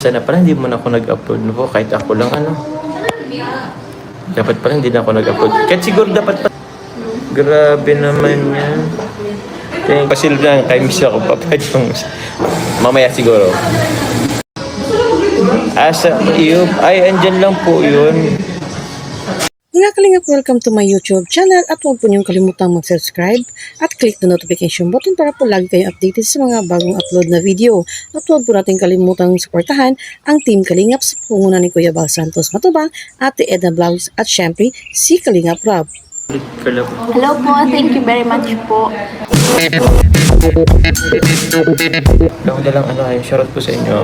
Sana pala hindi mo na ako nag-upload no po, kahit ako lang ano. Dapat pala hindi na ako nag-upload. Kahit siguro dapat pa. Grabe naman yan. Kaya pasil lang, kay miss ako papadyong. Mamaya siguro. Asa iyo, ay andyan lang po yun. Mga kalingap, welcome to my YouTube channel at huwag po niyong kalimutang mag-subscribe at click the notification button para po lagi kayong updated sa mga bagong upload na video. At huwag po natin kalimutang suportahan ang Team Kalingap sa pangunguna ni Kuya Bal Santos Matubang, Ate Edna Vlogs at syempre si Kalingap Rob. Hello po, thank you very much po. Lang lang ano ay shoutout po sa inyo.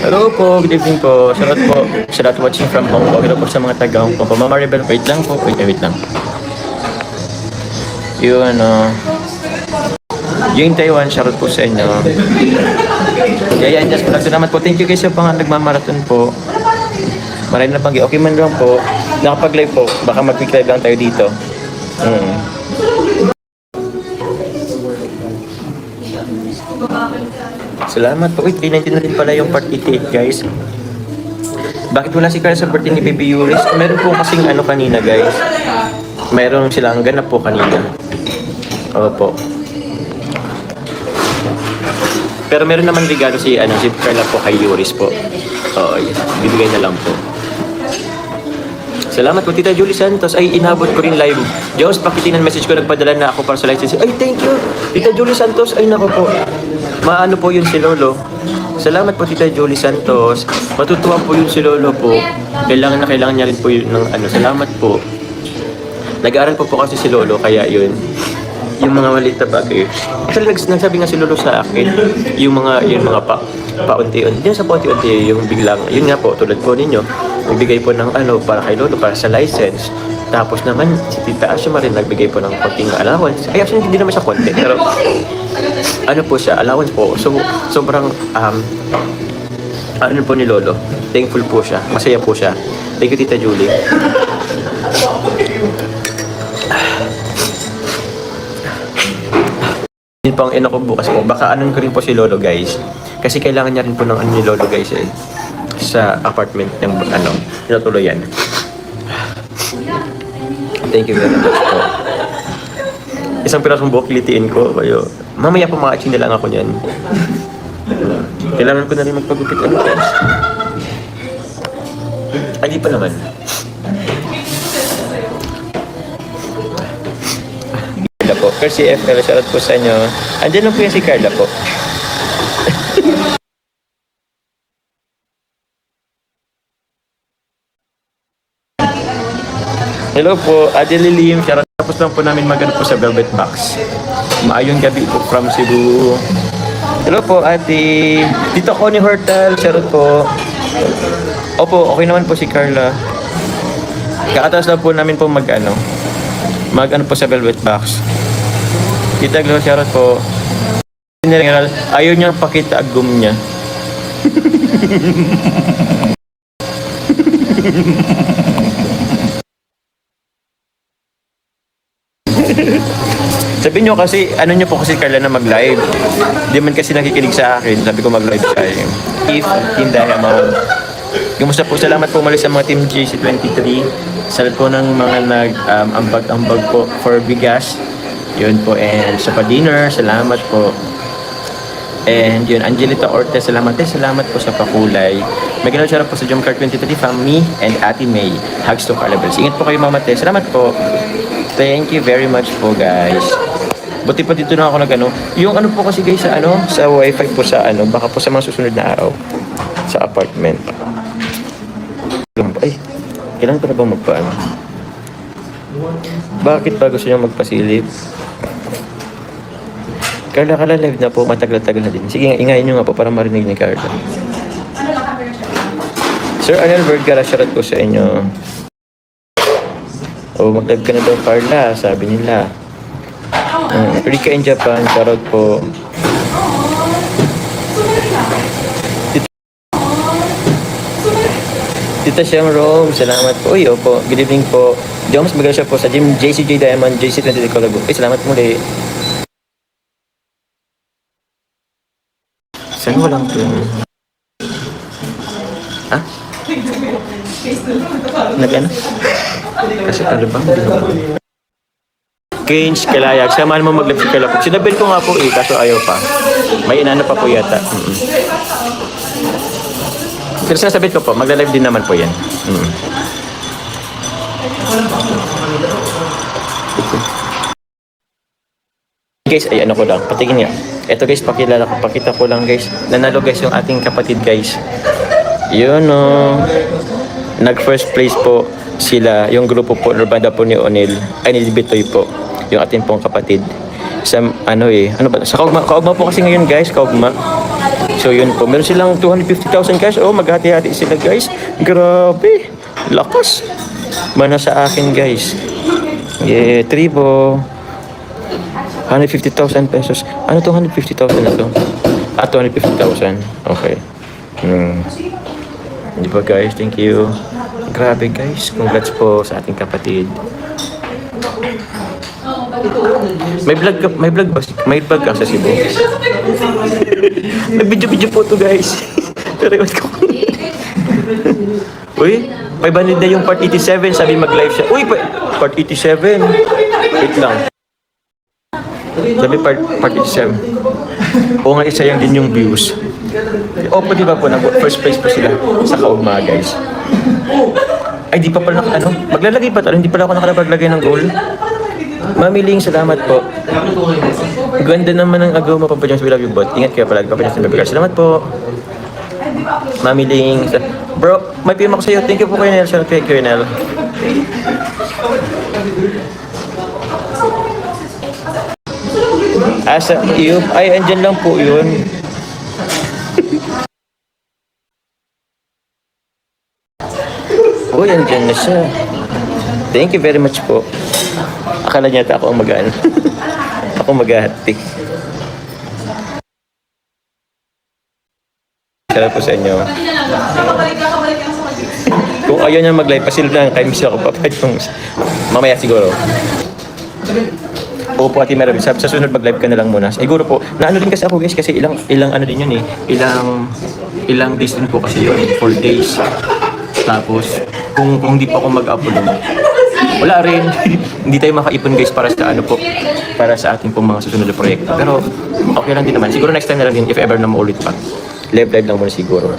Hello po, good evening po. Shoutout po sa lahat watching from Hong Kong. Hello po sa mga taga Hong Kong. Mama Rebel, wait lang po. Wait lang. Yung yung Taiwan, shoutout po sa inyo. Yayan, just vlog. Salamat po. Thank you guys sa mga nagmamarathon po. Marami na pang okay man lang po. Nakapag-live po. Baka mag-quick live lang tayo dito. Salamat po. Wait, 319 na rin pala yung part 88 guys. Bakit wala si Carl sa birthday ni Baby Yuris? Meron po kasing ano kanina guys. Meron silang ganap po kanina. Opo. Pero meron naman regalo si Carla po kay Yuris po. Oo, bibigay na lang po. Salamat po, Tita Julie Santos. Ay, inabot ko rin live. Diyos, pakitingnan message ko, nagpadala na ako para sa license. Ay, thank you, Tita Julie Santos. Ay, nako po. Maano po yun si Lolo. Salamat po, Tita Julie Santos. Matutuwa po yun si Lolo po. Kailangan niya rin po yun ng Salamat po. Nag-aaral po kasi si Lolo, kaya yun. Yung mga maliit na bagay. Actually, nagsabi nga si Lolo sa akin, yung mga paunti-unti. Hindi sa paunti-unti, yung biglang, yun nga po, tulad po ninyo, nagbigay po ng para kay Lolo, para sa license. Tapos naman, si Tita Asya rin nagbigay po ng konting allowance. Ay, actually, hindi naman siya konti, pero po siya, allowance po. So, sobrang, po ni Lolo. Thankful po siya. Masaya po siya. Thank you, Tita Julie. Yun pang ko bukas po. Baka anong ko rin po si Lolo guys. Kasi kailangan niya rin po ng ni Lolo guys sa apartment ng tinutuluyan. Thank you very much po. Isang pirasong buhok litiin ko. Mamaya po ma-achieve na lang ako niyan. Kailangan ko na rin magpagupit guys. Ay, di pa naman. Po. Kasi FL, shoutout po sa inyo. Andiyan lang po yan si Carla po. Hello po, Adele Lim. Shoutout tapos lang po namin magano po sa Velvet Box. Maayong gabi po from Cebu. Hello po, Ate. Tito Connie Hortal. Shoutout po. Opo, okay naman po si Carla. Kakataas lang po namin po mag po sa Velvet Box. Tita Glo, shoutout po. General, ayaw niyang pakita agum niya. Sabi niyo kasi, niyo po kasi Carla na mag-live. Di man kasi nakikinig sa akin. Sabi ko mag-live siya. If, Team Diamond. Kumusta po? Salamat po muli sa mga Team GC23. Salamat po ng mga nag-ambag po for bigas. Yun po, and sa pa-dinner, salamat po. And yun, Angelita Ortez, salamat po sa pakulay. May gano'n siya po sa Jumcar 23 family and Ate May. Hugs to Carla Bells. Ingat po kayo, Mama Tess. Salamat po. Thank you very much po, guys. Buti pa dito na ako yung po kasi guys sa wifi po sa baka po sa mga susunod na araw sa apartment. Ay, kailan ko na bang magpaano? Bakit ba gusto niyo magpasilip? Carla, live na po. Matagal-tagal na din. Sige, ingayin nyo nga po para marinig ni Carla. Sir Arnel Vergara, shoutout po sa inyo. Mag-live ka na daw, Carla. Sabi nila. Rika in Japan, shoutout po. Tita Siyang Rome, salamat po. Uy, opo. Good evening po. Joms, maganda siya po sa gym JCJ Diamond, JC23 Colago. Salamat muli. Saan walang Ha? Nag-ano? Kasi ano ba? Kings, Kalayag. Samahan mo mag-live si Kalapog. Sinabel ko nga po eh, kaso ayaw pa. May inano pa po yata. Pero sinasabi ko po, magla-live din naman po yan. Guys, ay ano ko lang, patingin nga. Ito guys, pakita ko lang guys. Nanalo guys yung ating kapatid guys. Yun o. Nag first place po sila, yung grupo po, banda po ni Onel, ay ni Bitoy po, yung ating pong kapatid. Sa ano ba, sa Kaugma po kasi ngayon guys, Kaugma. So yun po, meron silang 250,000 guys. Oh, maghati-hati sila guys. Grabe, lakas. Mana sa akin guys. Yeah, tribo. 150,000 pesos. Ano to 150,000 na to? 250,000. Okay. Hindi po guys, thank you. Grabe guys, congrats po sa ating kapatid. May vlog ka sa Cebu. May video po to guys. Pero ko. Uy, 500 na yung part 87, sabi mag-live siya. Uy, part 87. Wait lang. Sabi part 87. Oo nga, isayang din yung views. O, di ba po, first place po sila sa Kaugma, guys. Ay, di pa pala maglalagay pa hindi pala ako nakalaglagay ng goal. Mamiling, salamat po. Ganda naman ng agaw mo, Papa Jones, we love you bot. Ingat kayo palagi, Papa Jones, salamat po. Mamiling, bro, may PM ako sa'yo. Thank you po kayo, Nel. Salamat kayo, Nel. Asa, ay, andyan lang po yun. Uy, andyan na siya. Thank you very much po. Akala niya ako ang mag-ano. Ako mag-ahati. Salamat po sa inyo. Kung ayaw niya mag-live, pasilip lang kay Miss ako. Mamaya siguro. Opo, Ate Mary, sa sunod mag-live ka na lang muna. Siguro po, naano din kasi ako guys, kasi ilang ano din yun eh. Ilang days din po kasi yun, 4 days. Tapos, kung hindi pa ako mag-upload, wala rin. Hindi tayo makaipon guys para sa ano po, para sa ating pong mga susunod na proyekto. Pero, okay lang din naman. Siguro next time na lang din, if ever na maulit pa. Live lang muna siguro.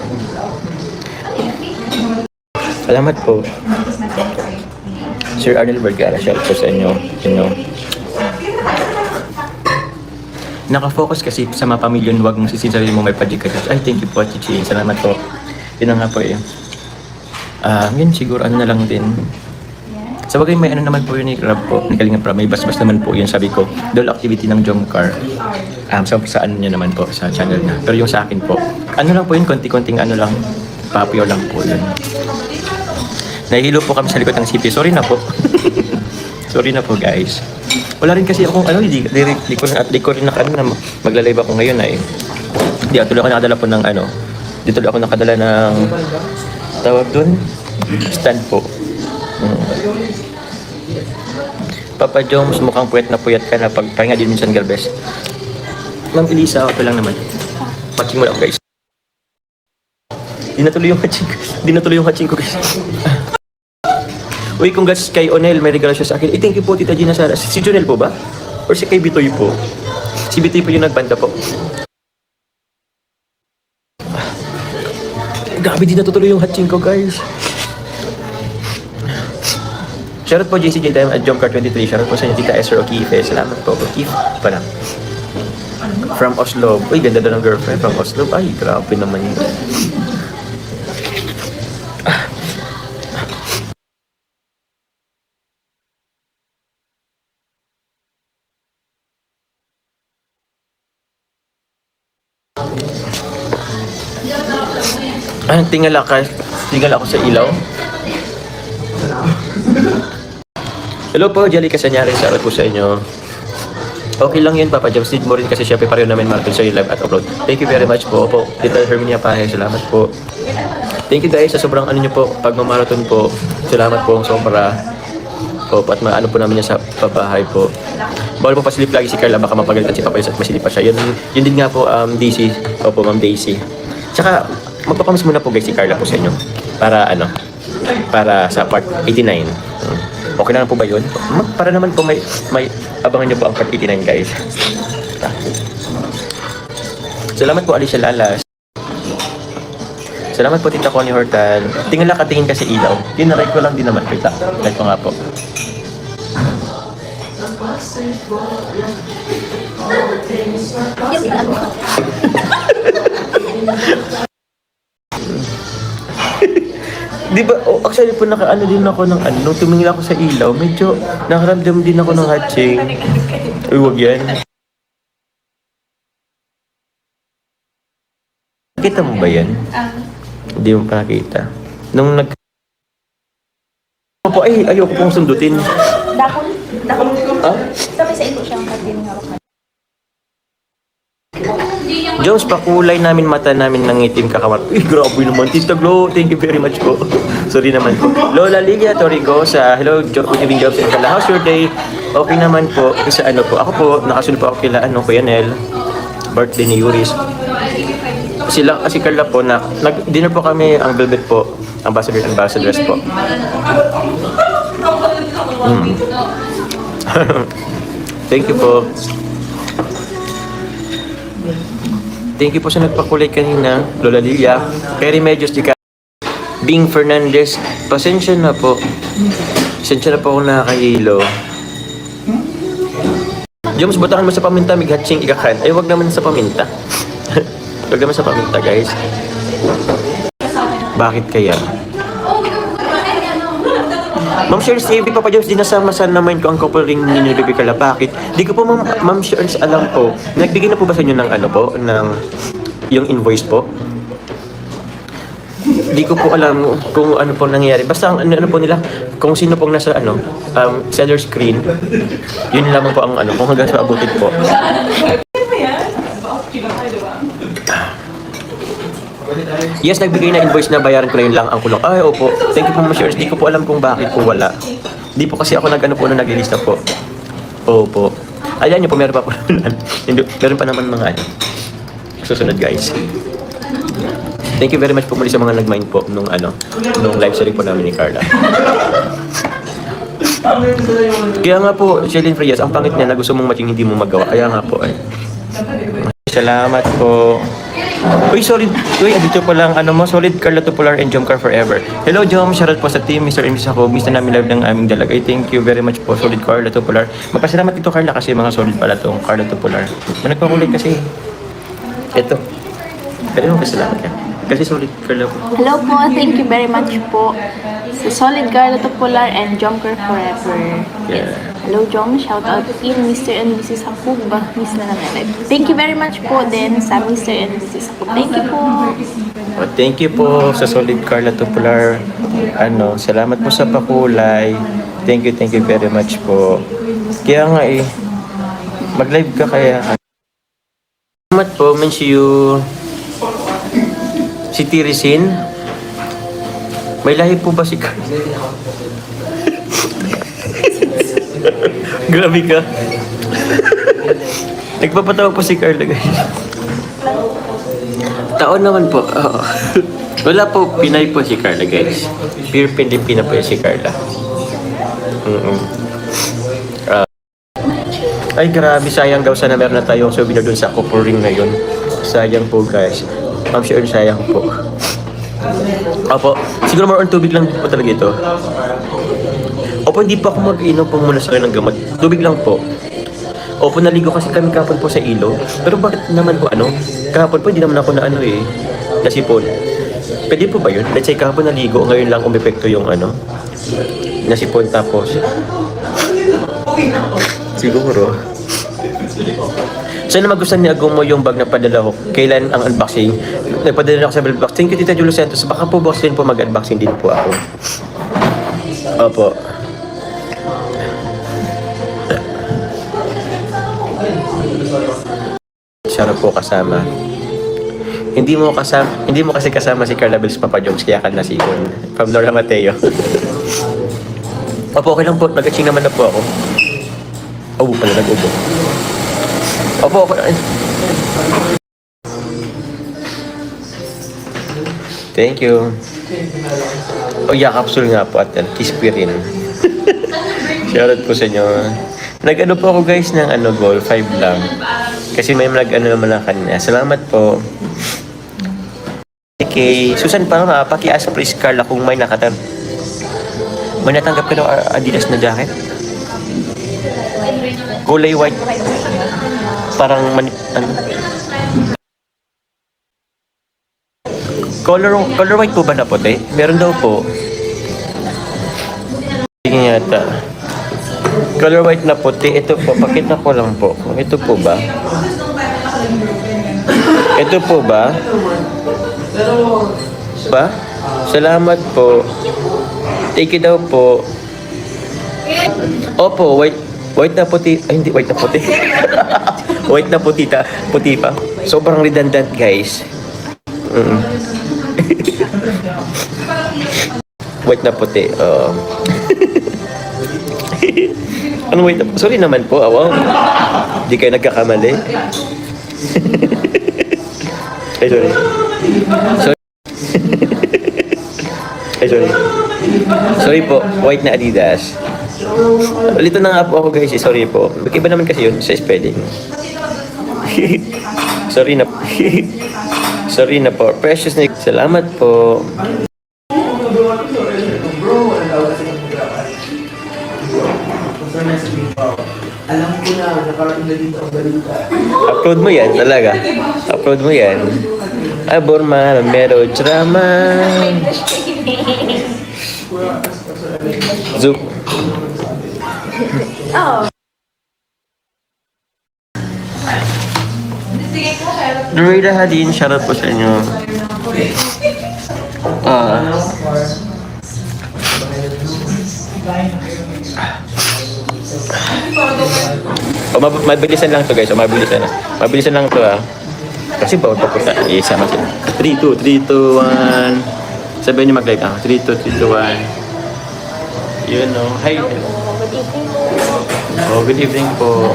Salamat po. Sir Arnel Vergara, shout po sa inyo. Nakafocus kasi sa mga pamilyon, huwag mong sisisarili mo may project ka. Ay, thank you po, Chichi. Salamat po. Yun na nga po eh. Yun siguro ano na lang din. Sa bagay may ano naman po yun ni Grab po, ni Kalinga Prab. May bas-bas naman po yun, sabi ko. Dole activity ng Jomcar. Sa ano niya naman po, sa channel na. Pero yung sa akin po, ano lang po yun, konti-konting ano lang, papio lang po yun. Nahihilo po kami sa likod ng CP. Sorry na po. Sorry na po guys. Wala rin kasi akong ano, di ko rin magla-live ako ngayon ay. Di tuloy ako nakadala po ng ano. Di tuloy ako nakadala ng tawag doon, stand po. Papa Jones, mukhang puyat ka na pagpahinga din minsan Galvez. Ma'am Elisa, okay lang naman. Watching mo lang guys. Di natuloy yung hatching ko guys. Uy, congrats kay Onel, may regalo siya sa akin. Thank you po, Tita Gina Sara. Si Jonel po ba? Or si kay Bitoy po? Si Bitoy po yung nagbanda po. Grabe, di natutuloy yung hatching ko, guys. Shoutout po, JCJ Time at Jomcar23. Shoutout po sa inyo, Tita Esther Okife. Salamat po, Okife. Parang. From Oslo. Uy, ganda daw ng girlfriend from Oslo. Ay, grabe naman yun. Tinggal ako sa ilaw. Hello po, Jelly Casanyari. Shoutout po sa inyo. Okay lang yun, Papa James. Need mo rin kasi syempre pareho namin marathon sa live at upload. Thank you very much po. Opo, Tita Herminia Pahe. Salamat po. Thank you guys sa sobrang ano nyo po. Pagmamarathon po. Salamat po sobra. Opo, at maano po namin yan sa pabahay po. Bawal po pasilip lagi si Carla. Baka mapagalitan si Papa James at masilip pa siya. Yun din nga po, DC. Opo, Ma'am Daisy. Tsaka, magpapamis muna po guys si Carla po sa inyo. Para ano, para sa part 89. Okay na lang po ba yun? Para naman po may abangan nyo po ang part 89 guys. Salamat po Alicia Lalas. Salamat po Tita Connie Hortal. Tingnan lang katingin kasi ilaw. Tinaray ko lang din naman kita. Kahit ko nga po. Di ba, oh, actually po nakaano din ako ng ano, nung tumingin ako sa ilaw, medyo nakaramdam din ako ng hatching. Uy, wag yan. Nakita mo ba yan? Hindi mo pa nakita. Nung nag... Po, ay, ayoko pong sundutin. Dakon. Ha? Sabi sa ito siyang katin nga. Jones, pakulay namin mata namin ng itim kakamar. Uy, grabe naman. Tita Glo, thank you very much po. Sorry naman po. Lola Lilia Torrigosa, hello, good evening, Jobs and Kala. How's your day? Okay naman po. Sa ano po, ako po, nakasunod po ako kila, Kuya Nel. Birthday ni Yuris. Sila, kasi Carla po, nag-dinner po kami, ang Velvet po, ambassadors po. Thank you po. Thank you po sa nagpakulay kanina, Lola Lilia. Kay Remedios Di Bing Fernandez, pasensya na po. Pasensya na po ako nakakahilo. Joms, butangan mo sa paminta, mighatching ikakan. Ay, wag naman sa paminta. Wag naman sa paminta, guys. Bakit kaya? Ma'am Shares TV, Papa Jones, di nasama sa naman ko ang couple ring ni Baby Carla. Bakit? Di ko po, Ma'am Shares, alam po. Nagbigay na po ba sa inyo ng ano po? Ng yung invoice po? Di ko po alam kung ano po nangyayari. Basta ang ano po nila, kung sino pong nasa ano, seller screen, yun lamang po ang ano, kung hanggang sa abutin po. Yes, nagbigay na invoice na bayaran ko na yun lang ang kulong. Ay, opo. Thank you po, Ma'am Shares. Di ko po alam kung bakit po wala. Di po kasi ako nag-ano po na naglilista po. Opo. Ayan nyo po, meron pa po naman. Meron pa naman mga ano. Susunod, guys. Thank you very much po muli sa mga nag-mind po nung ano, nung live stream po namin ni Carla. Kaya nga po, Shelyn Frias, ang pangit niya na gusto mong matching hindi mo magawa. Kaya nga po ay. Salamat po. Uy, solid. Uy, dito pa lang, ano mo, solid Carla Tupular and Jomcar Forever. Hello, Jom. Shoutout po sa team, Mr. and Mrs. Ako. Miss na namin live ng aming dalagay. Thank you very much po, solid Carla Tupular. Magpasalamat ito, Carla, kasi mga solid pala itong Carla Tupular. Nagpakulit kasi. Ito. Pero pasalamat ka. Kasi solid Carla po. Hello po, thank you very much po. Sa Solid Carla Tupular and Jomcar Forever. Yeah. Hello, Jom. Shout out in Mr. and Mrs. Hakub. Miss na namin. Thank you very much po din sa Mr. and Mrs. Hakub. Thank you po. Oh, thank you po sa solid Carla Tupular. Ano, salamat po sa pakulay. Thank you very much po. Kaya nga eh, mag-live ka kaya. Salamat po, miss you. Si Tirisin. May lahi po ba si Carla? Grabe ka. Nagpapatawa po si Carla, guys. Taon naman po. Oo. Wala po, Pinay po si Carla, guys. Pure Pilipina po si Carla. Ay, grabe. Sayang daw sana meron na tayong souvenir dun sa couple ring na yun. Sayang po, guys. I'm sure sayang po. Opo. Siguro more on tubig lang po talaga ito. Opo, hindi pa ako mag-inom po muna sa akin ng gamot. Tubig lang po. Opo, naligo kasi kami kahapon po sa ilo. Pero bakit naman po ano? Kahapon po, hindi naman ako na ano eh. Nasipon. Pwede po ba yun? Let's say kahapon naligo, ngayon lang umepekto yung ano. Nasipon tapos. Siguro. Sana magustuhan ni Agomo yung bag na padala ko. Kailan ang unboxing? Nagpadala ako sa box. Thank you, Tita Julo Santos. Baka po box din po mag-unboxing din po ako. Opo. Sarap po kasama. Hindi mo kasi kasama si Carla Bells Papa Jones kaya ka nasikon. From Laura Mateo. Opo, okay lang po. Nag-aching naman na po ako. Ubo pala, nag-ubo. Opo, okay. Thank you. O, capsule nga po at kispirin. Shoutout po sa inyo. Nag-ano po ako guys ng goal, 5 lang. Kasi may nag-ano naman lang kanina. Salamat po. Okay, Susan pa nga, paki-ask please Carla kung may may natanggap ka ng Adidas na jacket? Kulay white. Parang color white po ba na puti? Meron daw po. Sige yata. Color white na puti. Ito po, pakita ko lang po. Ito po ba? Ito po ba? Ba? Salamat po. Take it daw po. Opo, white na puti. Ay, hindi white na puti. White na puti pa. Sobrang redundant, guys. White na puti. Ano white na? Sorry naman po, awaw. Di kayo nagkakamali. Ay, sorry. Ay, sorry. Sorry po, white na Adidas. Lito na nga po ako guys, sorry po. Iba naman kasi yun sa spelling. Sorry na. Sorry na po. Precious Nick, salamat po. Alam ko na, nakarating na dito ang balita. Upload mo yan talaga. Upload mo yan. Aborma, melodrama. Zoom. Dorida Hadin, shoutout po sa inyo. Mabilisan lang to guys. Mabilisan lang to Kasi bawal pa po tayo. Isama sila. 3, 2, 3, 2, 1. Sabihin niyo mag-like ako. 3, 2, 3, 2, 1. Yun o. Hi. Oh, good evening po.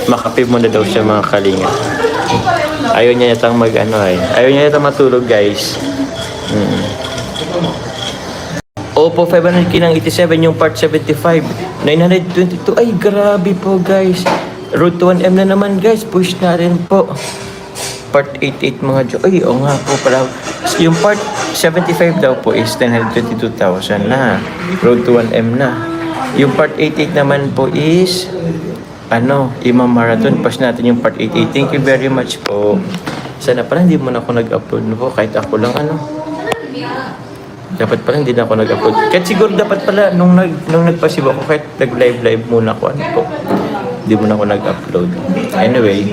Makapib muna daw siya mga kalinga. Ayaw niya yatang Ayaw niya yatang matulog guys. Oppo 500 kinang 87 yung part 75. 922. Ay, grabe po guys. Road to 1M na naman guys. Push na rin po. Part 88 mga Jo. Ay, oo nga po pala. Yung part 75 daw po is 922,000 na. Road to 1M na. Yung part 88 naman po is Imam Marathon. Pass natin yung part 88. Thank you very much po. Sana pala hindi mo na ako nag-upload po. Kahit ako lang Dapat pala hindi na ako nag-upload. Kahit siguro dapat pala nung nagpasibo ako kahit nag-live muna ako po. Hindi mo na ako nag-upload. Anyway.